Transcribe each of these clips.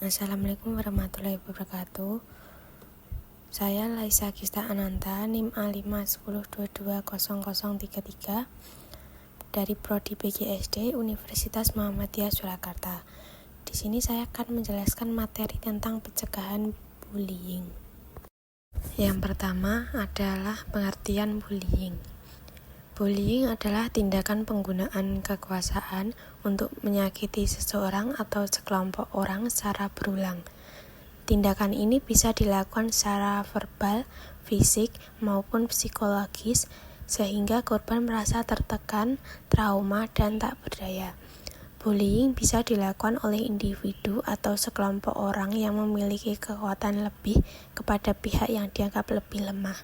Assalamualaikum warahmatullahi wabarakatuh. Saya Laisa Gista Ananta, NIM A510220033 dari Prodi PGSD Universitas Muhammadiyah Surakarta. Di sini saya akan menjelaskan materi tentang pencegahan bullying. Yang pertama adalah pengertian bullying. Bullying adalah tindakan penggunaan kekuasaan untuk menyakiti seseorang atau sekelompok orang secara berulang. Tindakan ini bisa dilakukan secara verbal, fisik, maupun psikologis, sehingga korban merasa tertekan, trauma, dan tak berdaya. Bullying bisa dilakukan oleh individu atau sekelompok orang yang memiliki kekuatan lebih kepada pihak yang dianggap lebih lemah.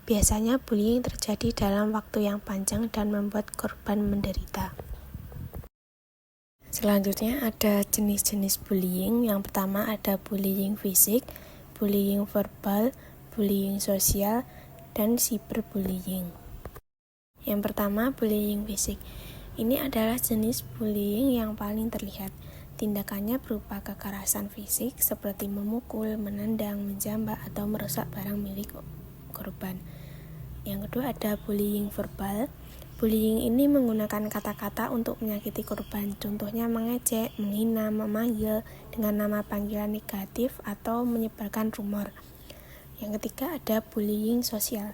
Biasanya bullying terjadi dalam waktu yang panjang dan membuat korban menderita. Selanjutnya ada jenis-jenis bullying. Yang pertama ada bullying fisik, bullying verbal, bullying sosial, dan cyberbullying. Yang pertama bullying fisik. Ini adalah jenis bullying yang paling terlihat. Tindakannya berupa kekerasan fisik seperti memukul, menendang, menjambak, atau merusak barang milik korban. Yang kedua ada bullying verbal. Bullying ini menggunakan kata-kata untuk menyakiti korban, contohnya mengejek, menghina, memanggil dengan nama panggilan negatif, atau menyebarkan rumor. Yang ketiga ada bullying sosial.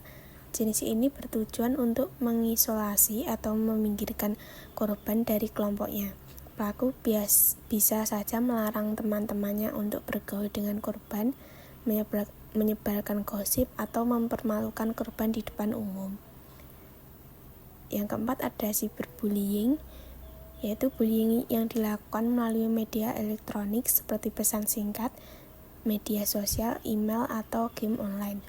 Jenis ini bertujuan untuk mengisolasi atau meminggirkan korban dari kelompoknya. Pelaku bisa saja melarang teman-temannya untuk bergaul dengan korban, menyebarkan gosip, atau mempermalukan korban di depan umum. Yang keempat ada cyberbullying, yaitu bullying yang dilakukan melalui media elektronik seperti pesan singkat, media sosial, email, atau game online.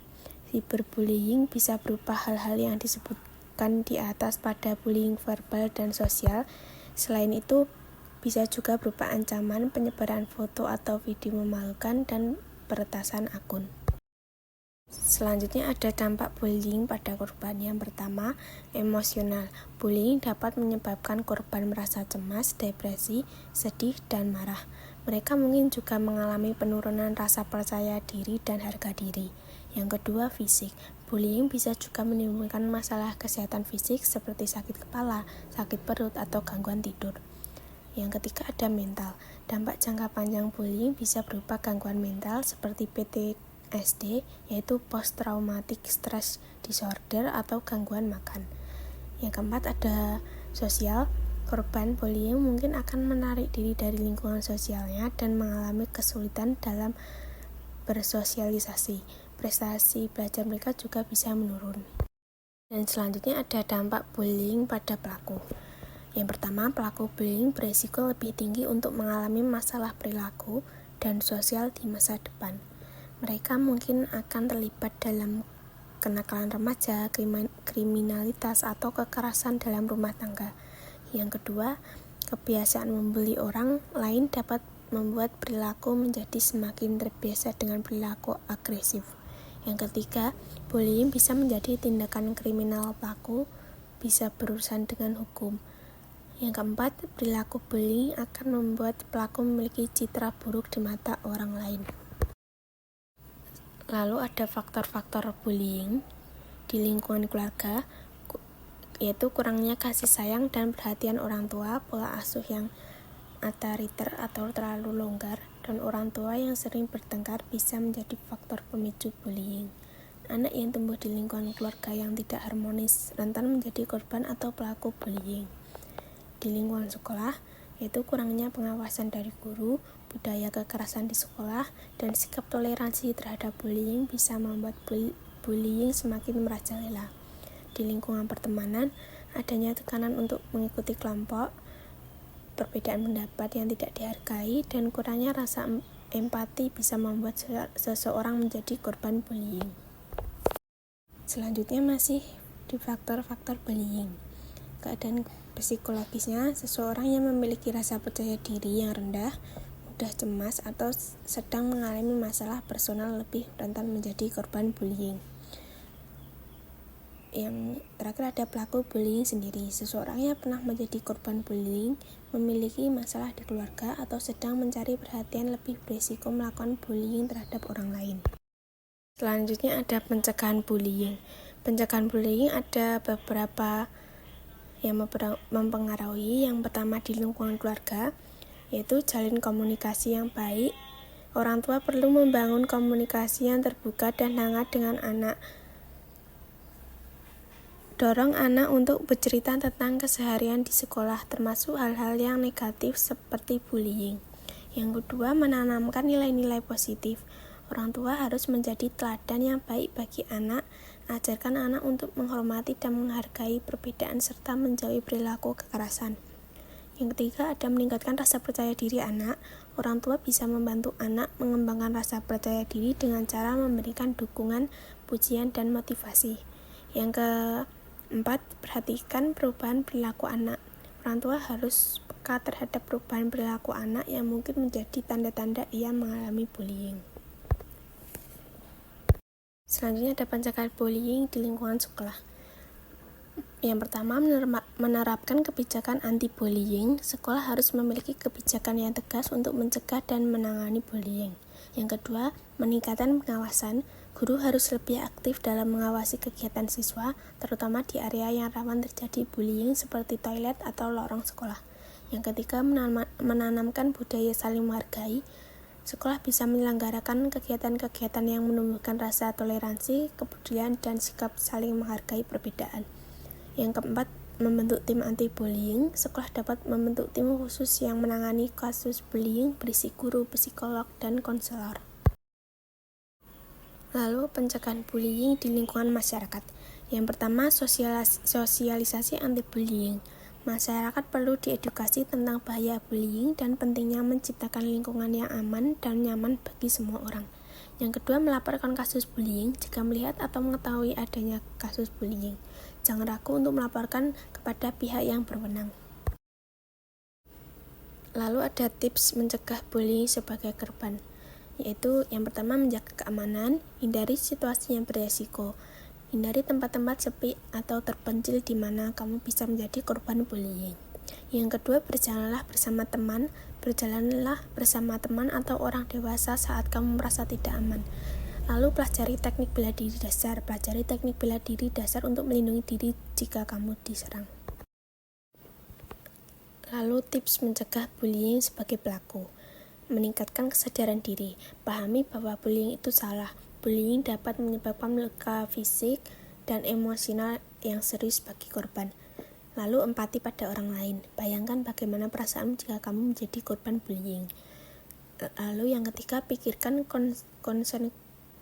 Cyberbullying bisa berupa hal-hal yang disebutkan di atas pada bullying verbal dan sosial. Selain itu, bisa juga berupa ancaman, penyebaran foto atau video memalukan, dan peretasan akun. Selanjutnya ada dampak bullying pada korban. Yang pertama, emosional. Bullying dapat menyebabkan korban merasa cemas, depresi, sedih, dan marah. Mereka mungkin juga mengalami penurunan rasa percaya diri dan harga diri. Yang kedua, fisik. Bullying bisa juga menimbulkan masalah kesehatan fisik seperti sakit kepala, sakit perut, atau gangguan tidur. Yang ketiga ada mental. Dampak jangka panjang bullying bisa berupa gangguan mental seperti PTSD, yaitu Post Traumatic Stress Disorder, atau gangguan makan. Yang keempat ada sosial. Korban bullying mungkin akan menarik diri dari lingkungan sosialnya dan mengalami kesulitan dalam bersosialisasi. Prestasi belajar mereka juga bisa menurun. Dan selanjutnya ada dampak bullying pada pelaku. Yang pertama, pelaku bullying berisiko lebih tinggi untuk mengalami masalah perilaku dan sosial di masa depan. Mereka mungkin akan terlibat dalam kenakalan remaja, kriminalitas, atau kekerasan dalam rumah tangga. Yang kedua, kebiasaan membuli orang lain dapat membuat perilaku menjadi semakin terbiasa dengan perilaku agresif. Yang ketiga, bullying bisa menjadi tindakan kriminal. Pelaku bisa berurusan dengan hukum. Yang keempat, perilaku bullying akan membuat pelaku memiliki citra buruk di mata orang lain. Lalu ada faktor-faktor bullying di lingkungan keluarga, yaitu kurangnya kasih sayang dan perhatian orang tua, pola asuh yang otoriter atau terlalu longgar, dan orang tua yang sering bertengkar bisa menjadi faktor pemicu bullying. Anak yang tumbuh di lingkungan keluarga yang tidak harmonis rentan menjadi korban atau pelaku bullying. Di lingkungan sekolah, yaitu kurangnya pengawasan dari guru, budaya kekerasan di sekolah, dan sikap toleransi terhadap bullying bisa membuat bullying semakin merajalela. Di lingkungan pertemanan, adanya tekanan untuk mengikuti kelompok, perbedaan pendapat yang tidak dihargai, dan kurangnya rasa empati bisa membuat seseorang menjadi korban bullying. Selanjutnya masih di faktor-faktor bullying. Keadaan psikologisnya, seseorang yang memiliki rasa percaya diri yang rendah, mudah cemas, atau sedang mengalami masalah personal lebih rentan menjadi korban bullying. Yang terakhir ada pelaku bullying sendiri. Seseorang yang pernah menjadi korban bullying memiliki masalah di keluarga atau sedang mencari perhatian lebih berisiko melakukan bullying terhadap orang lain. Selanjutnya ada pencegahan bullying. Pencegahan bullying ada beberapa yang mempengaruhi. Yang pertama di lingkungan keluarga, yaitu jalin komunikasi yang baik. Orang tua perlu membangun komunikasi yang terbuka dan hangat dengan anak. Dorong anak untuk bercerita tentang keseharian di sekolah, termasuk hal-hal yang negatif seperti bullying. Yang kedua, menanamkan nilai-nilai positif. Orang tua harus menjadi teladan yang baik bagi anak. Ajarkan anak untuk menghormati dan menghargai perbedaan serta menjauhi perilaku kekerasan. Yang ketiga, ada meningkatkan rasa percaya diri anak. Orang tua bisa membantu anak mengembangkan rasa percaya diri dengan cara memberikan dukungan, pujian, dan motivasi. Yang keempat, perhatikan perubahan perilaku anak. Orang tua harus peka terhadap perubahan perilaku anak yang mungkin menjadi tanda-tanda ia mengalami bullying. Selanjutnya ada pencegahan bullying di lingkungan sekolah. Yang pertama, menerapkan kebijakan anti-bullying. Sekolah harus memiliki kebijakan yang tegas untuk mencegah dan menangani bullying. Yang kedua, meningkatkan pengawasan. Guru harus lebih aktif dalam mengawasi kegiatan siswa, terutama di area yang rawan terjadi bullying seperti toilet atau lorong sekolah. Yang ketiga, menanamkan budaya saling menghargai. Sekolah bisa menyelenggarakan kegiatan-kegiatan yang menumbuhkan rasa toleransi, kepedulian, dan sikap saling menghargai perbedaan. Yang keempat, membentuk tim anti-bullying. Sekolah dapat membentuk tim khusus yang menangani kasus bullying berisi guru, psikolog, dan konselor. Lalu, pencegahan bullying di lingkungan masyarakat. Yang pertama, sosialisasi anti-bullying. Masyarakat perlu diedukasi tentang bahaya bullying dan pentingnya menciptakan lingkungan yang aman dan nyaman bagi semua orang. Yang kedua, melaporkan kasus bullying jika melihat atau mengetahui adanya kasus bullying. Jangan ragu untuk melaporkan kepada pihak yang berwenang. Lalu ada tips mencegah bullying sebagai korban, yaitu yang pertama, menjaga keamanan, hindari situasi yang beresiko, hindari tempat-tempat sepi atau terpencil di mana kamu bisa menjadi korban bullying. Yang kedua, berjalanlah bersama teman atau orang dewasa saat kamu merasa tidak aman. Lalu pelajari teknik bela diri dasar untuk melindungi diri jika kamu diserang. Lalu tips mencegah bullying sebagai pelaku. Meningkatkan kesadaran diri. Pahami bahwa bullying itu salah. Bullying dapat menyebabkan luka fisik dan emosional yang serius bagi korban. Lalu empati pada orang lain. Bayangkan bagaimana perasaanmu jika kamu menjadi korban bullying. Lalu yang ketiga, pikirkan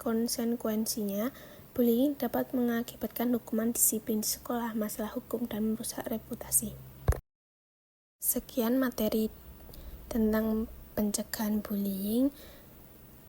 konsekuensinya. Bullying dapat mengakibatkan hukuman disiplin di sekolah, masalah hukum, dan merusak reputasi. Sekian materi tentang pencegahan bullying.